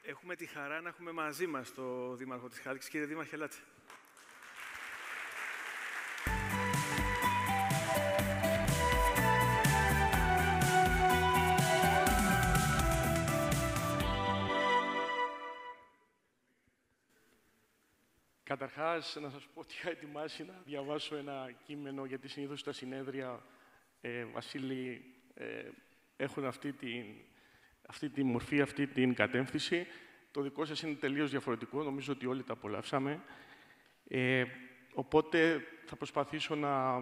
Έχουμε τη χαρά να έχουμε μαζί μας τον Δήμαρχο της Χάλκης. Κύριε Δήμαρχε, ελάτε. Καταρχάς, να σας πω ότι είχα ετοιμάσει να διαβάσω ένα κείμενο, γιατί συνήθως τα συνέδρια, Βασίλη, έχουν αυτή τη μορφή, αυτή την κατεύθυνση. Το δικό σας είναι τελείως διαφορετικό, νομίζω ότι όλοι τα απολαύσαμε. Οπότε θα προσπαθήσω να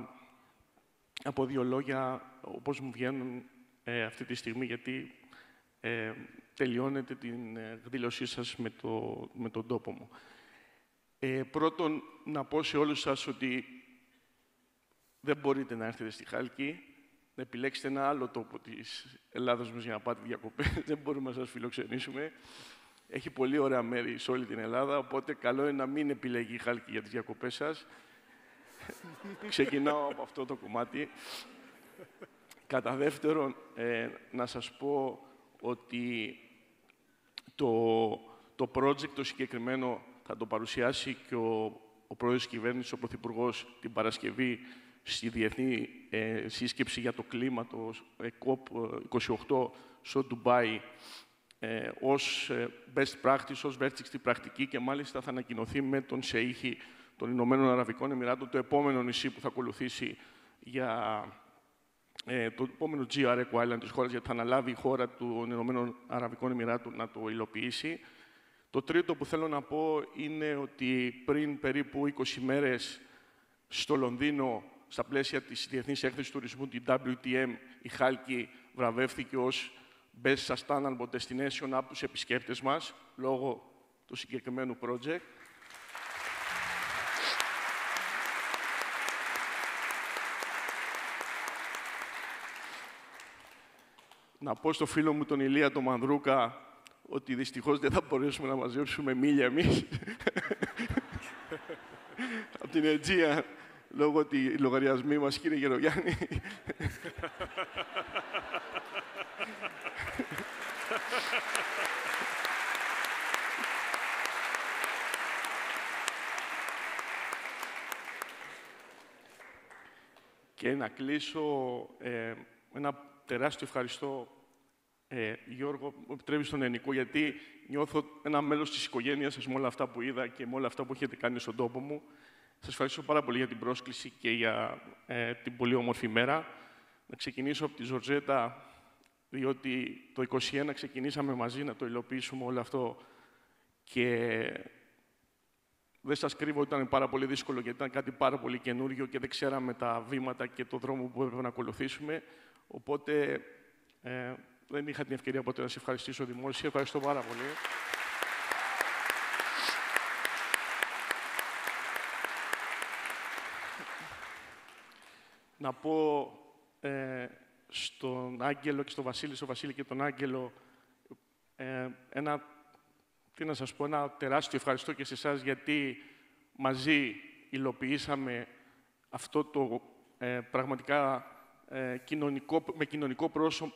από δύο λόγια, όπως μου βγαίνουν αυτή τη στιγμή, γιατί τελειώνετε την εκδήλωσή σας με τον τόπο μου. Πρώτον, να πω σε όλους σας ότι δεν μπορείτε να έρθετε στη Χάλκη, να επιλέξετε ένα άλλο τόπο της Ελλάδας μας για να πάτε διακοπές. Δεν μπορούμε να σας φιλοξενήσουμε. Έχει πολύ ωραία μέρη σε όλη την Ελλάδα, οπότε καλό είναι να μην επιλέγει η Χάλκη για τις διακοπές σας. Ξεκινάω από αυτό το κομμάτι. Κατά δεύτερον, να σας πω ότι το project το συγκεκριμένο θα το παρουσιάσει και ο πρόεδρος της κυβέρνησης, ο Πρωθυπουργός, την Παρασκευή στη Διεθνή Σύσκεψη για το Κλίμα, το COP28 στο Ντουμπάι, ως best practice, ως βέλτιστη πρακτική, και μάλιστα θα ανακοινωθεί με τον Σεΐχη των Ηνωμένων Αραβικών Εμιράτων, το επόμενο νησί που θα ακολουθήσει για το επόμενο GR Eco Island της χώρας, γιατί θα αναλάβει η χώρα των Ηνωμένων Αραβικών Εμιράτων να το υλοποιήσει. Το τρίτο που θέλω να πω είναι ότι πριν περίπου 20 μέρες στο Λονδίνο, στα πλαίσια της Διεθνής Έκθεσης Τουρισμού, την WTM, η Χάλκη βραβεύθηκε ως Best Sustainable Destination από τους επισκέπτες μας, λόγω του συγκεκριμένου project. Να πω στο φίλο μου τον Ηλία τον Μανδρούκα ότι δυστυχώς δεν θα μπορέσουμε να μαζέψουμε μίλια εμείς από την Αιτζία, λόγω ότι οι λογαριασμοί μας, κύριε Γερογιάννη. Και να κλείσω ένα τεράστιο ευχαριστώ, Γιώργο, μου επιτρέπεις τον Ενικό, γιατί νιώθω ένα μέλος της οικογένειας σας με όλα αυτά που είδα και με όλα αυτά που έχετε κάνει στον τόπο μου. Σας ευχαριστώ πάρα πολύ για την πρόσκληση και για την πολύ όμορφη μέρα. Να ξεκινήσω από τη Ζορζέτα, διότι το 2021 ξεκινήσαμε μαζί να το υλοποιήσουμε όλο αυτό και δεν σας κρύβω ότι ήταν πάρα πολύ δύσκολο, γιατί ήταν κάτι πάρα πολύ καινούργιο και δεν ξέραμε τα βήματα και το δρόμο που έπρεπε να ακολουθήσουμε. Οπότε δεν είχα την ευκαιρία ποτέ να σε ευχαριστήσω δημόσια. Ευχαριστώ πάρα πολύ. Να πω στον Άγγελο και στον Βασίλη και τον Άγγελο ένα τεράστιο ευχαριστώ και σε εσάς, γιατί μαζί υλοποιήσαμε αυτό το πραγματικά με κοινωνικό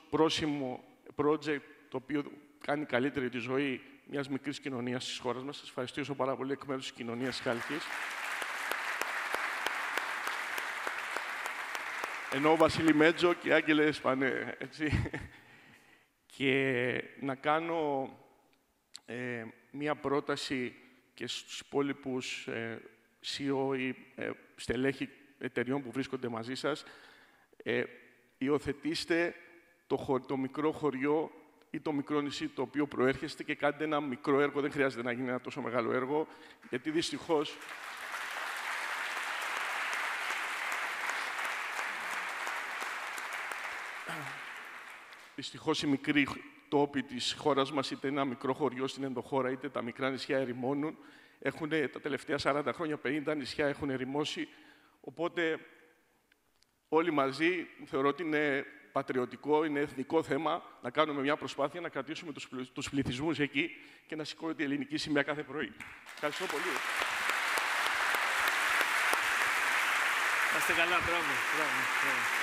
πρόσημο project, το οποίο κάνει καλύτερη τη ζωή μιας μικρής κοινωνίας της χώρας μας. Σας ευχαριστήσω πάρα πολύ εκ μέρους της κοινωνίας της Χάλκης. Ενώ Βασίλη Μέτζο και Άγγελε Σπανέ, έτσι. Και να κάνω μία πρόταση και στους υπόλοιπους CEO ή στελέχη εταιριών που βρίσκονται μαζί σας. Υιοθετήστε το μικρό χωριό ή το μικρό νησί το οποίο προέρχεστε και κάντε ένα μικρό έργο. Δεν χρειάζεται να γίνει ένα τόσο μεγάλο έργο, γιατί δυστυχώς οι μικροί τόποι της χώρας μας, είτε ένα μικρό χωριό στην ενδοχώρα, είτε τα μικρά νησιά ερημώνουν. Τα τελευταία 40 χρόνια, 50 νησιά έχουν ερημώσει. Οπότε όλοι μαζί θεωρώ ότι είναι πατριωτικό, είναι εθνικό θέμα να κάνουμε μια προσπάθεια να κρατήσουμε τους πληθυσμούς εκεί και να σηκώνεται η ελληνική σημαία κάθε πρωί. Ευχαριστώ πολύ. Να είστε καλά, μπράβο.